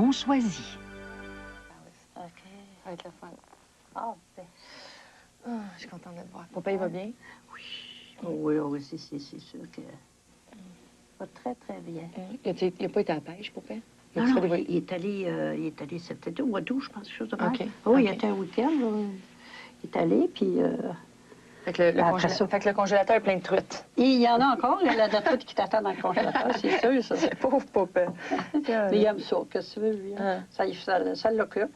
ont choisi. OK. Ça va être le fun. Ah, ben. Oh, je suis contente de te voir. Papa, il va bien? Oui. Oh, oui, oui, c'est sûr que... Il va très, très bien. Il n'a pas été à la pêche, papa? Non, non, il est allé cet été, au mois d'août, je pense, quelque chose de même. OK. Oui, il était un week-end, là. Il est allé, puis... Fait que le congélateur est plein de truites. Et il y en a encore, il y a la truite qui t'attend dans le congélateur, c'est sûr, ça. C'est pauvre papa. Mais il aime ça, qu'est-ce que tu veux, lui? Hein? Ça l'occupe.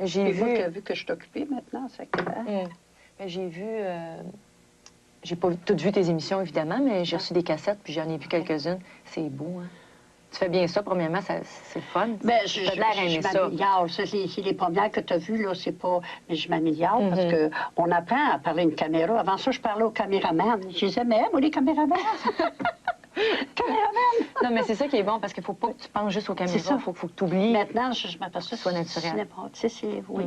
J'ai vu que je suis occupée maintenant, c'est que... J'ai vu... J'ai pas toutes vu tes émissions, évidemment, mais j'ai reçu des cassettes, puis j'en ai vu quelques-unes. C'est beau, hein? Tu fais bien ça, premièrement, c'est le fun. Bien, je m'améliore. C'est les premières que tu as vues, là, c'est pas... Mais je m'améliore parce qu'on apprend à parler une caméra. Avant ça, je parlais aux caméramans. Je les aimais, moi, les caméramans. Caméraman! Non, mais c'est ça qui est bon, parce qu'il faut pas que tu penses juste aux caméras. Il faut que tu oublies. Maintenant, je m'aperçois que soit naturel. Oui.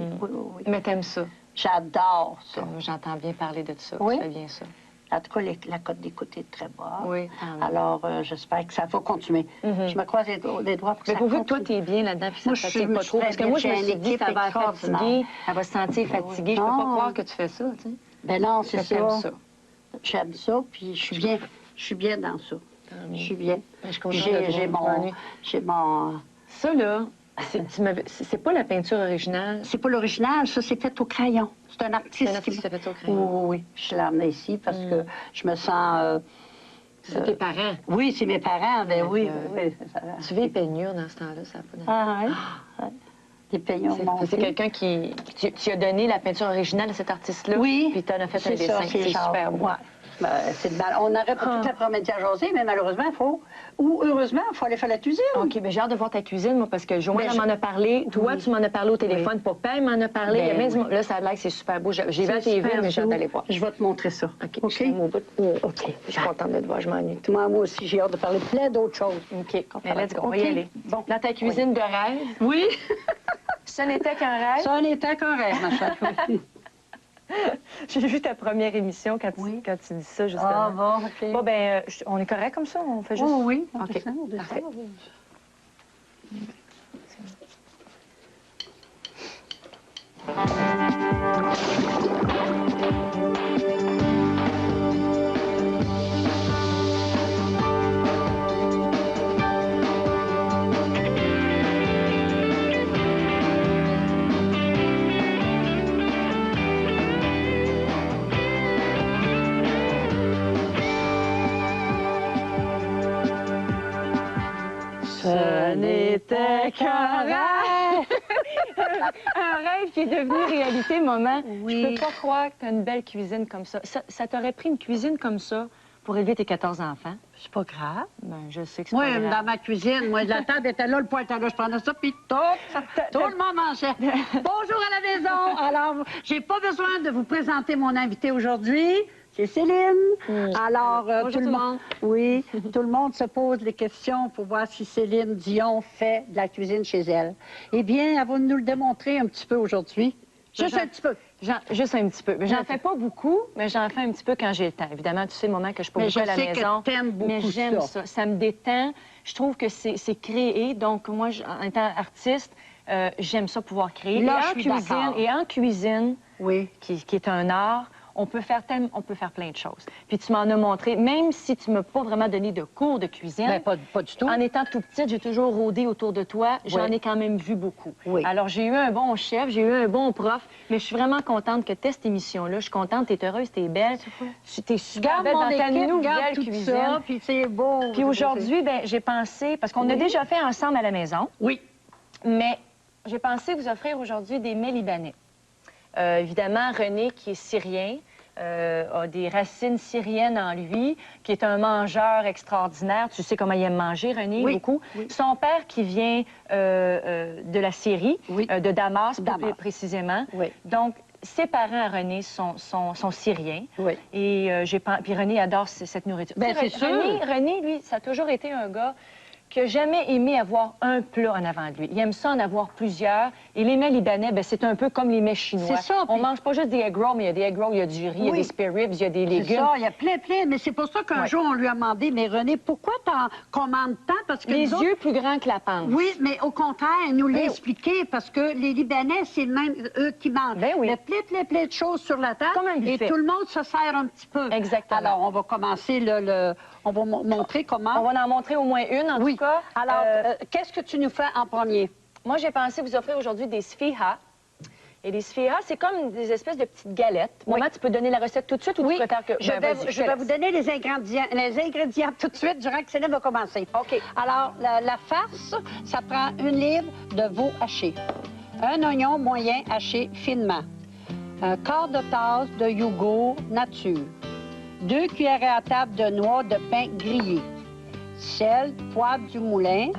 Mais t'aimes ça? J'adore ça. J'entends bien parler de ça. Oui. Tu fais bien ça. En tout cas, la cote d'écoute est très basse. Oui. Alors, j'espère que ça va continuer. Je me croise les doigts pour que ça continue. Mais pourvu que toi, tu es bien là-dedans, puis ça ne te fatigue pas trop. Parce que moi, je me suis dit, ça va fatiguer, elle va se sentir fatiguée. Je peux pas croire que tu fais ça, tu sais. Ben non, c'est ça. Ça. J'aime ça, puis je suis bien dans ça. Je suis bien. J'ai mon... Ça, là, c'est pas la peinture originale. C'est pas l'original, ça, c'est fait au crayon. C'est un artiste qui s'est fait au crayon. Oui. Je l'ai amené ici parce que je me sens... c'est tes parents? Oui, c'est mes parents, ben oui. Tu veux les peignures dans ce temps-là, ça n'a pas d'intérêt. Ah oui? Des peignures montées. C'est quelqu'un qui... Tu as donné la peinture originale à cet artiste-là? Oui. Puis tu en as fait un dessin. C'est super beau. Ouais. C'est mal. On aurait pas tout l'après-midi à jaser, mais malheureusement, il faut... Ou heureusement, il faut aller faire la cuisine. OK, bien, j'ai hâte de voir ta cuisine, moi, parce que Joanne m'en a parlé. Toi, tu m'en as parlé au téléphone. Papa, il m'en a parlé. Là, ça a l'air que c'est super beau. J'ai vu à la TV, mais j'ai hâte d'aller voir. Je vais te montrer ça. OK. OK. Je suis contente de te voir. Je m'ennuie. Moi aussi, j'ai hâte de parler de plein d'autres choses. OK. Mais let's go. On va y aller. Bon. Dans ta cuisine de rêve. Oui. Ça n'était qu'un rêve. Ça n'était qu'un rêve, ma chère. J'ai vu ta première émission quand tu dis ça, justement. Ah bon, OK. Bon, ben, on est correct comme ça? On fait juste... Oh, oui, OK. Parfait. Ce n'était qu'un rêve! Un rêve qui est devenu réalité, maman. Oui. Je peux pas croire que tu as une belle cuisine comme ça. Ça t'aurait pris une cuisine comme ça pour élever tes 14 enfants? C'est pas grave. Ben, je sais que c'est pas grave. Moi, dans ma cuisine, la table était là, le poêle était là, je prenais ça, puis tout le monde mangeait. Bonjour à la maison! Alors, j'ai pas besoin de vous présenter mon invité aujourd'hui. C'est Céline. Alors, tout le monde se pose des questions pour voir si Céline Dion fait de la cuisine chez elle. Eh bien, elle va nous le démontrer un petit peu aujourd'hui. Juste un petit peu. Juste un petit peu. J'en fais pas beaucoup, mais j'en fais un petit peu quand j'ai le temps. Évidemment, tu sais le moment que je suis pas beaucoup à la maison. Mais je sais que t'aimes beaucoup mais j'aime ça. Ça me détend. Je trouve que c'est créé. Donc, moi, en étant artiste, j'aime ça pouvoir créer. Là, et en cuisine, oui. qui est un art, on peut faire plein de choses. Puis tu m'en as montré, même si tu ne m'as pas vraiment donné de cours de cuisine. Bien, pas du tout. En étant tout petite, j'ai toujours rôdé autour de toi. J'en ai quand même vu beaucoup. Oui. Alors, j'ai eu un bon chef, j'ai eu un bon prof, mais je suis vraiment contente que tu aies cette émission-là. Je suis contente, tu es heureuse, tu es belle. Tu es super belle dans ta nouvelle cuisine. Puis c'est beau. Puis aujourd'hui, ben, j'ai pensé, parce qu'on a déjà fait ensemble à la maison. Oui. Mais j'ai pensé vous offrir aujourd'hui des mets libanais. Évidemment, René, qui est syrien, a des racines syriennes en lui, qui est un mangeur extraordinaire. Tu sais comment il aime manger, René, beaucoup. Oui. Son père qui vient de la Syrie, de Damas, plus précisément. Oui. Donc, ses parents, René, sont syriens. Oui. Et puis René adore cette nourriture. Bien, c'est sûr. René, lui, ça a toujours été un gars qui n'a jamais aimé avoir un plat en avant de lui. Il aime ça en avoir plusieurs. Et les mets libanais, ben, c'est un peu comme les mets chinois. C'est ça. On mange pas juste des egg rolls, mais il y a des egg rolls, il y a du riz, il y a des spare ribs, il y a des légumes. C'est ça, il y a plein. Mais c'est pour ça qu'un jour, on lui a demandé, mais René, pourquoi t'en commandes tant? Parce que les nous yeux autres... plus grands que la panse. Oui, mais au contraire, elle nous l'a expliqué, parce que les Libanais, c'est le même, eux qui mangent. Ben oui. Il y a plein de choses sur la table. Comme un et buffet. tout le monde se sert un petit peu. Exactement. Alors, on va commencer on va montrer comment. On va en montrer au moins une, en tout cas. Alors, qu'est-ce que tu nous fais en premier? Moi, j'ai pensé vous offrir aujourd'hui des sfiha. Et les sfiha, c'est comme des espèces de petites galettes. Maman, tu peux donner la recette tout de suite ou tu préfères que... Je vais vous donner les ingrédients tout de suite durant que Céline va commencer. OK. Alors, la farce, ça prend 1 livre de veau haché, un oignon moyen haché finement, un quart de tasse de yogourt nature, 2 cuillerées à table de noix de pain grillé, sel, poivre du moulin,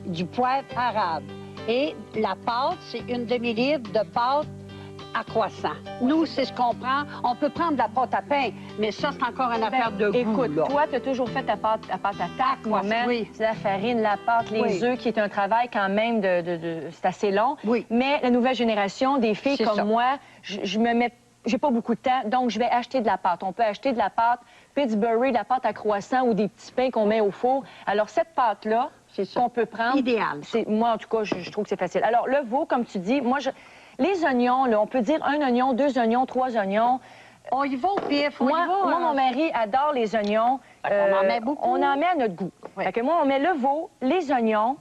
du poivre arabe. Et la pâte, c'est 1 demi-livre de pâte à croissant. Nous, c'est ce qu'on prend. On peut prendre de la pâte à pain, mais ça, c'est encore une affaire de goût. Écoute, toi, tu as toujours fait ta pâte à tarte, maman. Oui. C'est la farine, la pâte, les œufs, qui est un travail quand même c'est assez long. Oui. Mais la nouvelle génération, des filles comme moi, je me mets... J'ai pas beaucoup de temps, donc je vais acheter de la pâte. On peut acheter de la pâte Pittsburgh, de la pâte à croissant ou des petits pains qu'on met au four. Alors, cette pâte-là, qu'on peut prendre... Idéal. Moi, en tout cas, je trouve que c'est facile. Alors, le veau, comme tu dis, les oignons, là, on peut dire 1 oignon, 2 oignons, 3 oignons. On y va au pif. Moi, mon mari adore les oignons. On en met beaucoup. On en met à notre goût. Fait que moi, on met le veau, les oignons,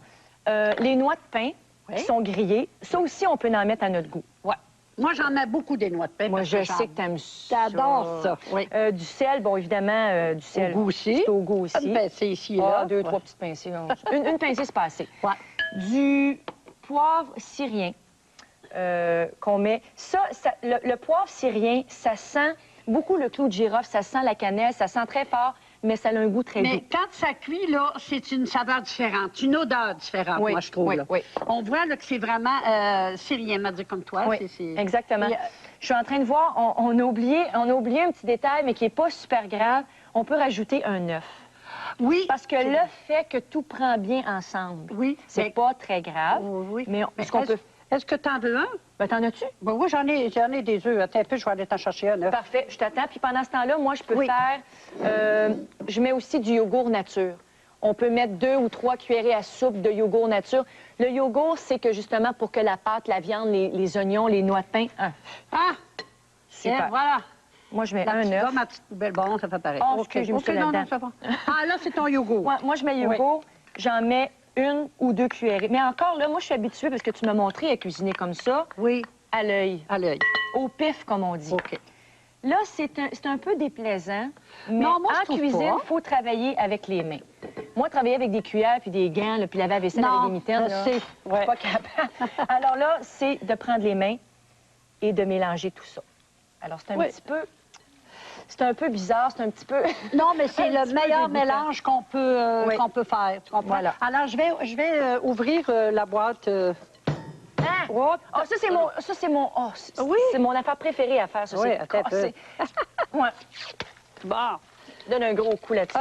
les noix de pain qui sont grillées. Ça aussi, on peut en mettre à notre goût. Ouais. Moi, j'en mets beaucoup des noix de pain. Moi, je sais que t'aimes ça. J'adore ça. Oui. Du sel, bon, évidemment, du sel. Au goût aussi. C'est au goût aussi. Une pincée ici et là. 2, 3 petites pincées. Une pincée, c'est pas assez. Ouais. Du poivre syrien qu'on met. Le poivre syrien, ça sent beaucoup le clou de girofle, ça sent la cannelle, ça sent très fort, mais ça a un goût très doux. Mais quand ça cuit, là, c'est une saveur différente, une odeur différente, moi, je trouve. Là. On voit là, que c'est vraiment syrien, m'a dit comme toi. Oui, exactement. Je suis en train de voir, on a oublié un petit détail, mais qui n'est pas super grave. On peut rajouter un œuf. Oui. Parce que l'œuf fait que tout prend bien ensemble. Oui. C'est pas très grave. Oui. Mais ce qu'on peut... Est-ce que t'en veux un? Ben, t'en as-tu? Ben oui, j'en ai des œufs. Attends un peu, je vais aller t'en chercher un œuf. Parfait, je t'attends. Puis pendant ce temps-là, moi, je peux faire... je mets aussi du yogourt nature. On peut mettre 2 ou 3 cuillerées à soupe de yogourt nature. Le yogourt, c'est que justement, pour que la pâte, la viande, les oignons, les noix de pain... Ah! Super. Et voilà. Moi, je mets un œuf. Ma petite poubelle, bon, ça fait pareil. Oh, excuse, je me suis là-dedans. Ça va. Ah, là, c'est ton yogourt. Ouais, moi, je mets yogourt. J'en mets 1 ou 2 cuillerées. Mais encore, là, moi, je suis habituée, parce que tu m'as montré à cuisiner comme ça. Oui. À l'œil. À l'œil. Au pif, comme on dit. OK. Là, c'est un peu déplaisant, mais non, moi, en cuisine, il faut travailler avec les mains. Moi, travailler avec des cuillères puis des gants, là, puis laver la vaisselle avec des mitaines, je suis pas capable. Alors là, c'est de prendre les mains et de mélanger tout ça. Alors, c'est un petit peu... C'est un peu bizarre, c'est un petit peu... Non, mais c'est le meilleur mélange qu'on peut faire. Tu comprends? Voilà. Alors, je vais ouvrir la boîte... Ah! Oh, ça, c'est mon... Oh, c'est mon affaire préférée à faire, ça. Oui, c'est cassé. Ouais. Bon. Donne un gros coup là-dessus.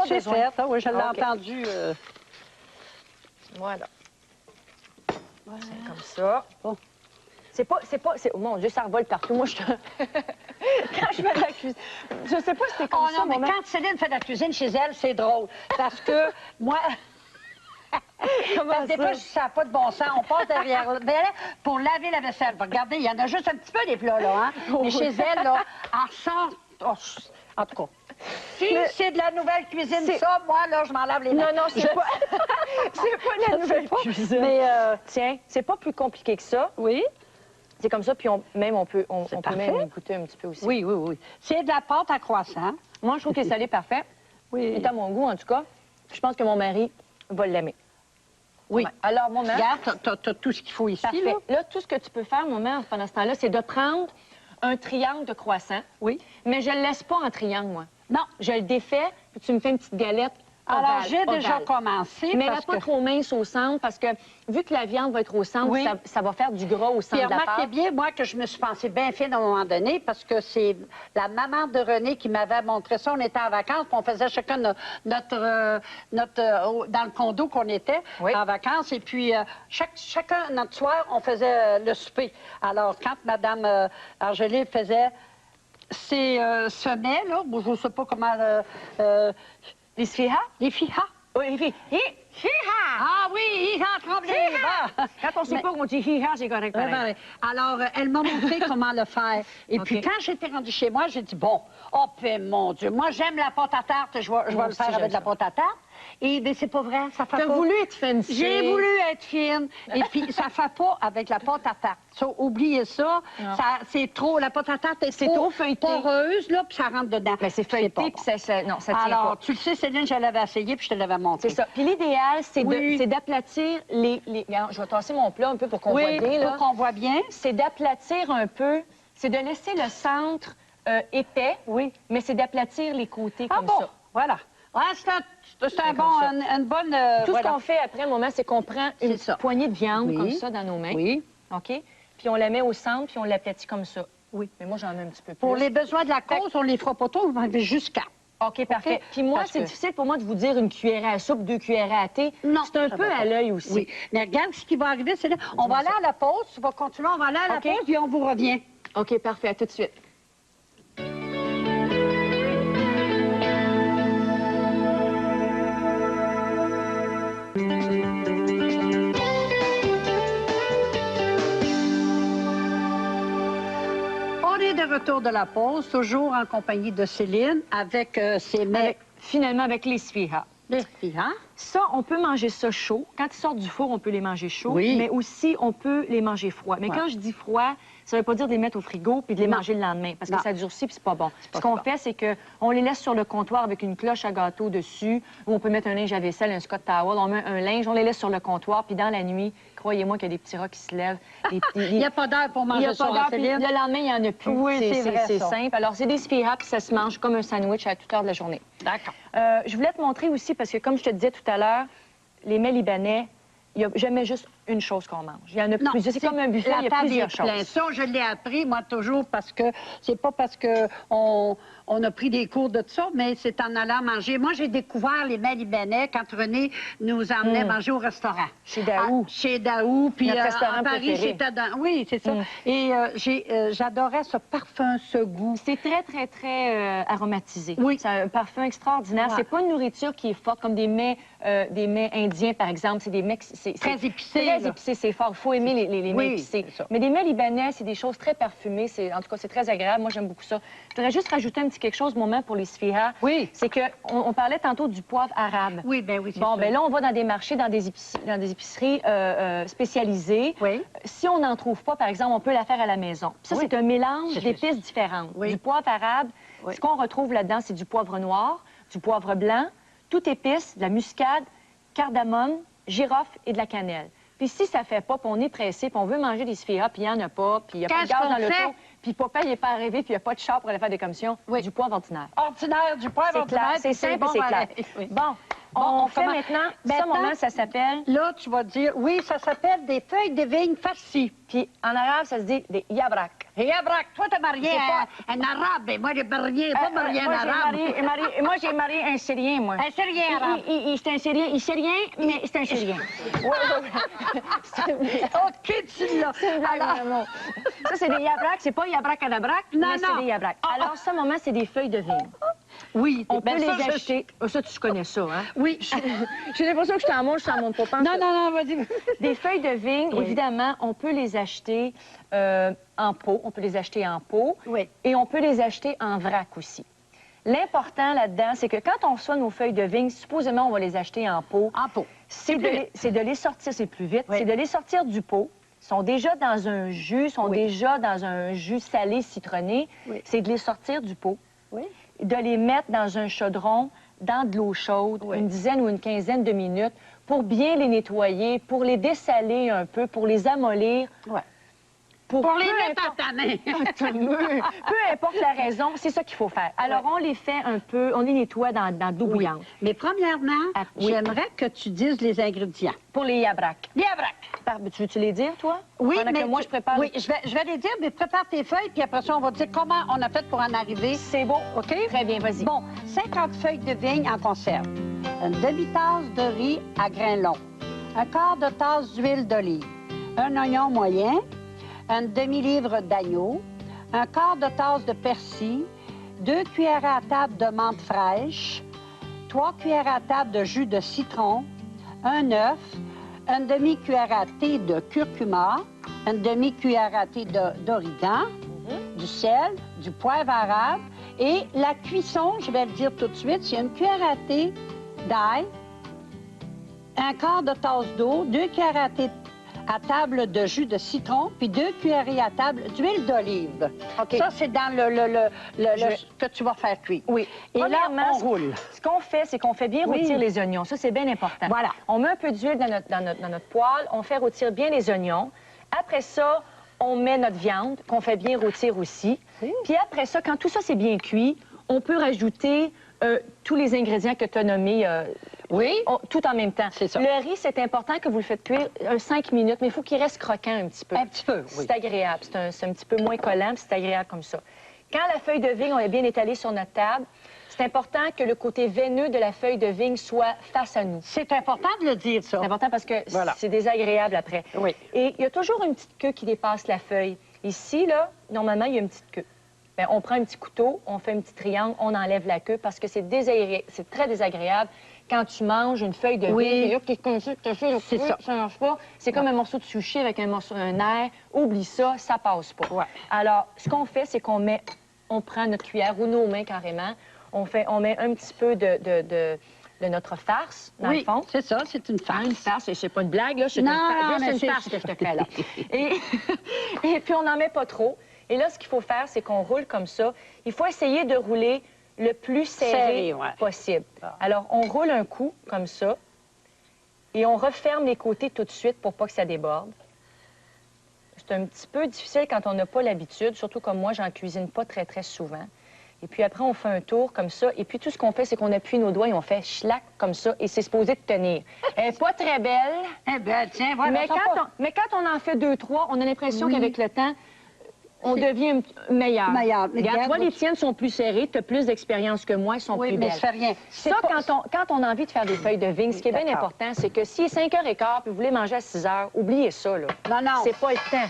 C'est fait. Oui, je l'ai entendu. Voilà. C'est comme ça. Bon. C'est pas... Oh, mon Dieu, ça revole partout. Moi, quand je fais de la cuisine... Je sais pas si c'est comme ça, mais quand Céline fait de la cuisine chez elle, c'est drôle. Parce que moi... Des fois, ça n'a pas de bon sens. On passe derrière pour laver la vaisselle. Regardez, il y en a juste un petit peu des plats, là. Hein? Mais chez elle, là, elle sort... en tout cas, si c'est de la nouvelle cuisine, ça, moi, là, je m'en lave les mains. Non, c'est pas... c'est pas de la nouvelle cuisine. Mais, tiens, c'est pas plus compliqué que ça. Oui. C'est comme ça, puis on peut même goûter un petit peu aussi. Oui. C'est de la pâte à croissant. Moi, je trouve que le salé parfait. Oui. C'est à mon goût, en tout cas. Je pense que mon mari va l'aimer. Oui. Alors, maman... Regarde, t'as tout ce qu'il faut ici, parfait. Là, tout ce que tu peux faire, maman, pendant ce temps-là, c'est de prendre un triangle de croissant. Oui. Mais je le laisse pas en triangle, moi. Non. Je le défais, puis tu me fais une petite galette Alors, j'ai ovale. déjà commencé. Mais parce pas que... trop mince au centre parce que vu que la viande va être au centre, Oui. ça va faire du gras au centre Puis de la remarquez pâte. bien, moi, que je me suis pensée bien fine à un moment donné parce que c'est la maman de René qui m'avait montré ça. On était en vacances, puis on faisait chacun dans le condo qu'on était en vacances. Et puis, chacun, notre soir, on faisait le souper. Alors, quand Mme Angélique faisait ces semets, là, bon, je ne sais pas comment... Les sfihas? les fihas. Oui, les filles. Hi-ha! Ah oui, hiha, tremblé! Hi-ha! Quand on sait pas qu'on dit hi-ha, c'est correct pareil. Alors, elle m'a montré comment le faire. Et puis, quand j'étais rendue chez moi, j'ai dit, bon, oh, ben, mon Dieu, moi, j'aime la pâte à tarte, je vais le faire avec de la pâte à tarte. Et bien, c'est pas vrai, ça fait pas... T'as voulu être fancy. J'ai voulu être fine. Et puis, ça fait pas avec la pâte à tarte. Ça, oubliez ça. C'est trop, la pâte à tarte est trop feuilletée. Poreuse, là, puis ça rentre dedans. Mais c'est feuilleté, puis non, ça tient Alors, pas. tu le sais, Céline, je l'avais essayé, puis je te l'avais montré. C'est ça. Puis l'idéal, c'est d'aplatir les... Regarde, je vais tasser mon plat un peu pour qu'on voit bien, là. pour qu'on voit bien. C'est d'aplatir un peu, c'est de laisser le centre épais, mais c'est d'aplatir les côtés comme ça. Voilà. Ouais, c'est une bonne... Tout ce qu'on fait après, un moment, c'est qu'on prend une poignée de viande comme ça dans nos mains. Oui. OK? Puis on la met au centre, puis on l'aplatit comme ça. Oui. Mais moi, j'en mets un petit peu plus. Pour les besoins de la cause, on les fera pas tous, on va enlever jusqu'à. OK, parfait. Puis moi, c'est difficile pour moi de vous dire une cuillère à soupe, 2 cuillères à thé. Non. C'est un peu à l'œil aussi. Oui. Mais regarde ce qui va arriver, c'est là. On va aller à la pause, tu vas continuer, on va aller à la pause, puis on vous revient. OK, parfait. À tout de suite. De retour de la pause, toujours en compagnie de Céline, avec ses mets. Finalement, avec les sfihas. Les sfihas. Ça, on peut manger ça chaud. Quand ils sortent du four, on peut les manger chauds. Oui. Mais aussi, on peut les manger froids. Mais quand je dis froid, ça ne veut pas dire de les mettre au frigo puis de les manger le lendemain, parce que ça durcit puis c'est pas bon. Ce qu'on fait, c'est qu'on les laisse sur le comptoir avec une cloche à gâteau dessus, où on peut mettre un linge à vaisselle, un Scott towel, on met un linge, on les laisse sur le comptoir, puis dans la nuit, croyez-moi qu'il y a des petits rats qui se lèvent. Il n'y a pas d'heure pour manger ça, Céline. Le lendemain, il n'y en a plus. Oui, c'est simple. Alors, c'est des sfihas, puis ça se mange comme un sandwich à toute heure de la journée. D'accord. Je voulais te montrer aussi, parce que comme je te disais tout à l'heure, les mets libanais, il n'y a jamais juste une chose qu'on mange. Il y en a plusieurs. C'est comme un buffet, il y a plusieurs choses. Ça, je l'ai appris, moi, toujours, parce que c'est pas parce qu'on a pris des cours de ça, mais c'est en allant manger. Moi, j'ai découvert les mets libanais quand René nous emmenait manger au restaurant. Chez Daou. Chez Daou, puis notre restaurant à Paris, c'était dans... Oui, c'est ça. Et j'adorais ce parfum, ce goût. C'est très, très, très aromatisé. Oui. C'est un parfum extraordinaire. C'est pas une nourriture qui est forte, comme des mets indiens, par exemple. C'est des mets... Très épicé. Très épicé, c'est fort. Il faut aimer les mets épicés. Mais des mets libanais, c'est des choses très parfumées. En tout cas, c'est très agréable. Moi, j'aime beaucoup ça. Je voudrais juste rajouter un petit quelque chose, moment, pour les sfihas. Oui. C'est qu'on parlait tantôt du poivre arabe. Oui, bien oui, c'est Bon, ça. ben là, on va dans des marchés, dans des épiceries spécialisées. Oui. Si on n'en trouve pas, par exemple, on peut la faire à la maison. Puis ça, c'est un mélange d'épices différentes. Oui. Du poivre arabe, ce qu'on retrouve là-dedans, c'est du poivre noir, du poivre blanc, toute épice, de la muscade, cardamome, girofle et de la cannelle. Puis si ça fait pas, puis on est pressé, puis on veut manger des sfihas, puis il n'y en a pas, puis il n'y a pas de gaz dans l'auto, puis papa, il n'est pas arrivé, puis il n'y a pas de char pour aller faire des commissions, du poivre ordinaire. Ordinaire, du poivre ordinaire. C'est simple et c'est clair. Bon, on fait maintenant, ça, moment, ça s'appelle... Là, tu vas dire, oui, ça s'appelle des feuilles de vigne farcies. Puis en arabe, ça se dit des yabrak. Yabrak, toi, t'es marié un arabe, et moi, je n'ai pas marié un arabe. Moi, j'ai marié un Syrien, moi. Un Syrien arabe. C'est un Syrien. Il est Syrien, mais c'est un Syrien. OK, tu l'as. Ça, c'est des yabrak. C'est pas yabrak à la braque, mais c'est des yabrak. Alors, ça, moment, c'est des feuilles de vigne. Oui. On peut les acheter. Ça, tu connais ça, hein? Oui. J'ai l'impression que je t'en mange, je t'en montre pas. Non, vas-y. Des feuilles de vigne, évidemment, on peut les acheter en pot. On peut les acheter en pot. Oui. Et on peut les acheter en vrac aussi. L'important là-dedans, c'est que quand on reçoit nos feuilles de vigne, supposément, on va les acheter en pot. En pot. C'est de les sortir, c'est plus vite, c'est de les sortir du pot. Ils sont déjà dans un jus, salé, citronné. C'est de les sortir du pot. De les mettre dans un chaudron, dans de l'eau chaude, une dizaine ou une quinzaine de minutes, pour bien les nettoyer, pour les dessaler un peu, pour les amollir. Pour les peu mettre à ta main. peu importe la raison, c'est ça qu'il faut faire. Alors, on les fait un peu, on les nettoie dans de l'eau bouillante. Mais premièrement, oui. j'aimerais que tu dises les ingrédients. Pour les yabracs. Yabrac. Tu veux-tu les dire, toi? Oui, pendant mais que moi, je prépare... Oui, je vais les dire, mais prépare tes feuilles, puis après ça, on va dire comment on a fait pour en arriver. C'est beau. OK? Très bien, vas-y. Bon, 50 feuilles de vigne en conserve, une demi-tasse de riz à grains longs, un quart de tasse d'huile d'olive, un oignon moyen, une demi-livre d'agneau, un quart de tasse de persil, 2 cuillères à table de menthe fraîche, 3 cuillères à table de jus de citron, un œuf, une demi-cuillère à thé de curcuma, une demi-cuillère à thé d'origan, du sel, du poivre arabe et la cuisson, je vais le dire tout de suite, c'est une cuillère à thé d'ail, un quart de tasse d'eau, 2 cuillères à thé à table de jus de citron, puis 2 cuillerées à table d'huile d'olive. OK. Ça, c'est dans ce que tu vas faire cuire. Oui. Et là, Premièrement, on roule. Ce qu'on fait, c'est qu'on fait bien rôtir les oignons. Ça, c'est bien important. Voilà. On met un peu d'huile dans notre poêle, on fait rôtir bien les oignons. Après ça, on met notre viande, qu'on fait bien rôtir aussi. Puis après ça, quand tout ça, c'est bien cuit, on peut rajouter tous les ingrédients que tu as nommés. Tout en même temps. C'est ça. Le riz, c'est important que vous le faites cuire 5 minutes, mais il faut qu'il reste croquant un petit peu. Un petit peu, oui. C'est agréable. C'est un petit peu moins collant, puis c'est agréable comme ça. Quand la feuille de vigne, on l'a bien étalée sur notre table, c'est important que le côté veineux de la feuille de vigne soit face à nous. C'est important de le dire, ça. C'est important parce que c'est désagréable après. Oui. Et il y a toujours une petite queue qui dépasse la feuille. Ici, là, normalement, il y a une petite queue. Bien, on prend un petit couteau, on fait un petit triangle, on enlève la queue parce que c'est très désagréable. Quand tu manges une feuille de vigne, c'est ça. Ça marche pas. C'est comme un morceau de sushi avec un nerf. Oublie ça, ça passe pas. Ouais. Alors, ce qu'on fait, c'est on prend notre cuillère ou nos mains carrément, on met un petit peu de notre farce, dans le fond. C'est ça, c'est une farce. Une farce, c'est pas une blague, là. C'est une farce que je te fais, là. Et puis, on n'en met pas trop. Et là, ce qu'il faut faire, c'est qu'on roule comme ça. Il faut essayer de rouler le plus serré possible. Alors, on roule un coup, comme ça, et on referme les côtés tout de suite pour pas que ça déborde. C'est un petit peu difficile quand on n'a pas l'habitude, surtout comme moi, j'en cuisine pas très, très souvent. Et puis après, on fait un tour comme ça, et puis tout ce qu'on fait, c'est qu'on appuie nos doigts et on fait schlac comme ça, et c'est supposé de tenir. Elle n'est pas très belle. Eh bien, tiens, voilà. Mais quand on en fait 2, 3, on a l'impression qu'avec le temps, on devient meilleur. Regarde, toi, les tiennes sont plus serrées, tu as plus d'expérience que moi, elles sont plus belles. Oui, mais ça fait rien. Ça, quand on a envie de faire des feuilles de vigne, ce qui est bien important, c'est que si 5h15 puis vous voulez manger à 6h, oubliez ça, là. Non. C'est pas le temps.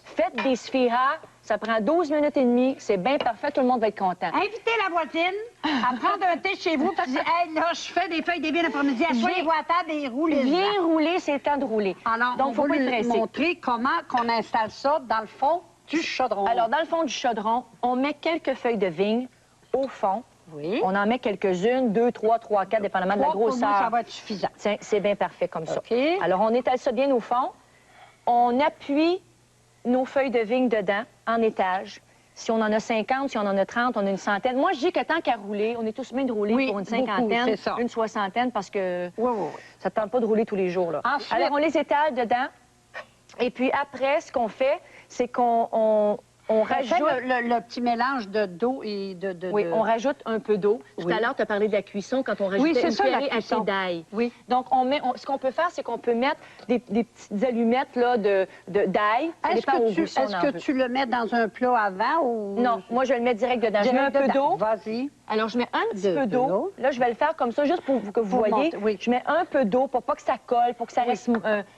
Faites des sfiras, ça prend 12 minutes et demie, c'est bien parfait, tout le monde va être content. Invitez la voisine à prendre un thé chez vous, puis dire, hey, là, je fais des feuilles de vigne l'après-midi, asseyez-vous à table et roulez. Viens rouler, c'est le temps de rouler. Alors, donc, faut pas être pressé. Montrer comment qu'on installe ça dans le fond du chaudron. Alors, dans le fond du chaudron, on met quelques feuilles de vigne au fond. Oui. On en met quelques-unes, 2, 3, 4, dépendamment de la grosseur. Pour moi, ça va être suffisant. Tiens, c'est bien parfait comme ça. OK. Alors, on étale ça bien au fond. On appuie nos feuilles de vigne dedans, en étage. Si on en a 50, si on en a 30, on a une centaine. Moi, je dis que tant qu'à rouler, on est tous bien de rouler pour une cinquantaine, une soixantaine, parce que ça ne tente pas de rouler tous les jours, là. Ensuite... Alors, on les étale dedans. Et puis après, ce qu'on fait, c'est qu'on rajoute... Le petit mélange d'eau et de... Oui, on rajoute un peu d'eau. Tout à l'heure, tu as parlé de la cuisson quand on rajoutait une cuillerée à thé d'ail. Oui. Donc, ce qu'on peut faire, c'est qu'on peut mettre des petites allumettes d'ail. Est-ce que tu le mets dans un plat avant ou... Non, moi, je le mets direct dedans. Je mets un peu d'eau. Vas-y. Alors, je mets un petit peu d'eau. Là, je vais le faire comme ça, juste pour que vous voyez. Je mets un peu d'eau pour pas que ça colle, pour que ça reste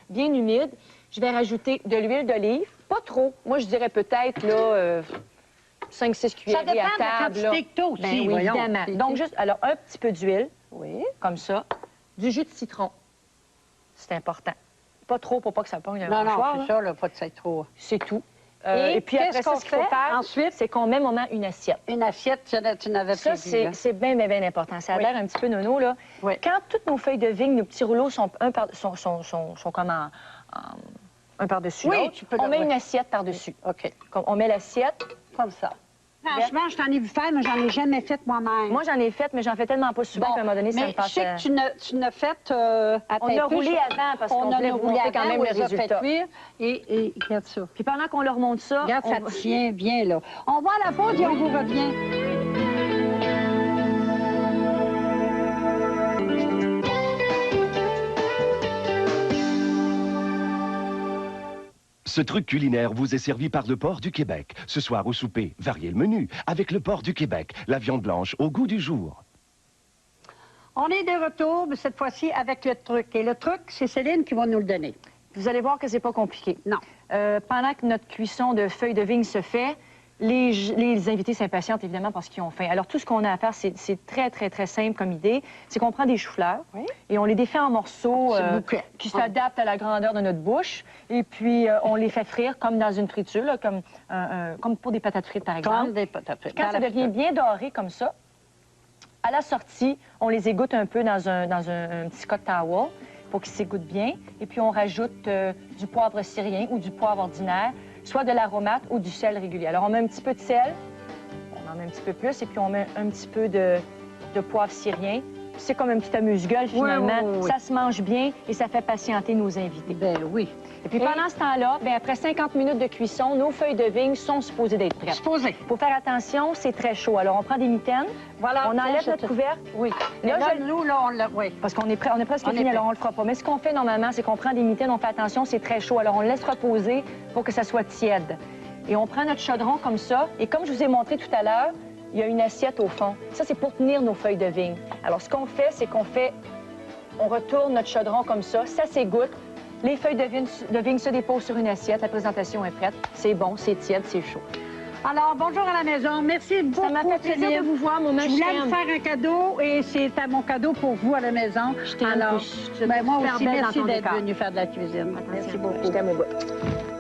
bien humide. Je vais rajouter de l'huile d'olive. Pas trop. Moi, je dirais peut-être, là, 5-6 cuillerées à table. Ça dépend de la quantité que t'as aussi, oui, évidemment. Donc, juste, alors, un petit peu d'huile. Oui. Comme ça. Du jus de citron. C'est important. Pas trop pour pas que ça pogne un mâchoire. Non, c'est ça, là, pas de ça trop. C'est tout. Et puis après ça, ce qu'il faut faire, ensuite, c'est qu'on met moment une assiette. Une assiette, tu n'avais pas Ça, c'est bien, bien, bien important. Ça a l'air un petit peu nono, là. Oui. Quand toutes nos feuilles de vigne, nos petits rouleaux sont comme un par-dessus l'autre, on met une assiette par-dessus. OK. On met l'assiette. Comme ça. Franchement, je t'en ai vu faire, mais j'en ai jamais fait moi-même. Moi, j'en ai fait, mais j'en fais tellement pas souvent qu'à un moment donné, ça me passe... Mais je sais que tu n'as fait à on a roulé avant parce qu'on voulait vous montrer quand même le résultat. Et regarde ça. Puis pendant qu'on leur montre ça... Regarde, ça tient bien, là. On va à la pause et on vous revient. Ce truc culinaire vous est servi par le Port du Québec. Ce soir au souper, variez le menu avec le Port du Québec, la viande blanche au goût du jour. On est de retour, mais cette fois-ci avec le truc. Et le truc, c'est Céline qui va nous le donner. Vous allez voir que c'est pas compliqué. Non. Pendant que notre cuisson de feuilles de vigne se fait, les invités s'impatientent évidemment parce qu'ils ont faim. Alors, tout ce qu'on a à faire, c'est très, très, très simple comme idée. C'est qu'on prend des choux-fleurs et on les défait en morceaux qui s'adaptent à la grandeur de notre bouche. Et puis, on les fait frire comme dans une friture, là, comme pour des patates frites, par exemple. Comme des patates frites. Quand ça devient bien doré comme ça, à la sortie, on les égoutte un peu dans un petit Scott towel pour qu'ils s'égouttent bien. Et puis, on rajoute du poivre syrien ou du poivre ordinaire, soit de l'aromate ou du sel régulier. Alors, on met un petit peu de sel, on en met un petit peu plus, et puis on met un petit peu de poivre syrien. C'est comme un petit amuse-gueule, finalement. Oui. Ça se mange bien et ça fait patienter nos invités. Ben oui. Et puis pendant ce temps-là, après 50 minutes de cuisson, nos feuilles de vigne sont supposées d'être prêtes. Supposées. Faut faire attention, c'est très chaud. Alors, on prend des mitaines, voilà, on enlève notre couvercle. Oui. Là, nous, là, on l'a... Oui. Parce qu'on est presque fini, alors on le fera pas. Mais ce qu'on fait normalement, c'est qu'on prend des mitaines, on fait attention, c'est très chaud. Alors, on le laisse reposer pour que ça soit tiède. Et on prend notre chaudron comme ça. Et comme je vous ai montré tout à l'heure, il y a une assiette au fond. Ça, c'est pour tenir nos feuilles de vigne. Alors, ce qu'on fait, c'est on retourne notre chaudron comme ça s'égoutte. Les feuilles de vigne se déposent sur une assiette. La présentation est prête. C'est bon, c'est tiède, c'est chaud. Alors, bonjour à la maison. Merci beaucoup, Ça m'a fait plaisir de vous voir, mon Je voulais vous faire un cadeau et c'est mon cadeau pour vous à la maison. Je t'aime. Alors, moi aussi, merci d'être venu venu faire de la cuisine. Merci beaucoup. Je t'aime au bout.